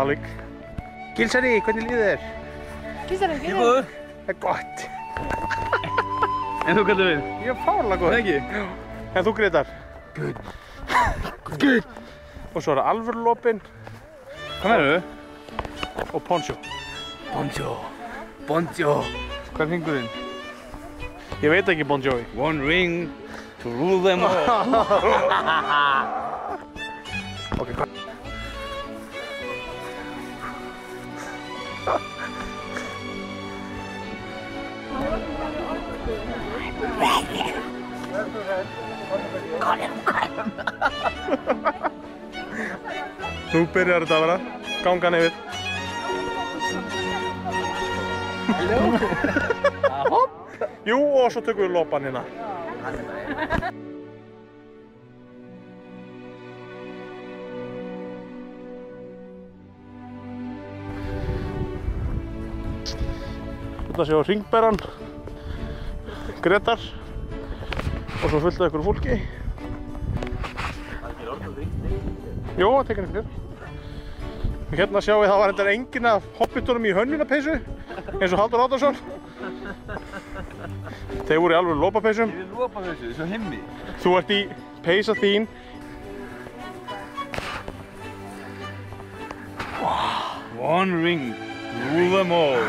hálfleik. Gilsari, hvernig líður þér? Gilsari, hvernig líður þér? Það er gott. En þú kallar við? Ég er fárlega góð. Það ekki? En þú Grétar? Good. Good. Og svo er það alvörulopinn. Hvað meður þau? Og poncho. Poncho. Poncho. Hvað er hringurinn? Ég veit ekki Bon Jovi. One ring to rule them all. Ok, hvað? Nú byrjar þetta að vera gangan yfir. Jú, og svo tökum við lopan hérna. Þetta séu hringberan, Grétar og svo fullt af ykkur fólki. Jó, það tekir einhvern veginn. Hérna sjáum við það var þetta enginn af hobbitunum í hönnunarpeysu eins og Halldór Halldórsson. Þeir voru í alveg lopapeysum. Ég vil lopa þessu, svo himmi. Þú ert í peysa þín. One ring to rule them all.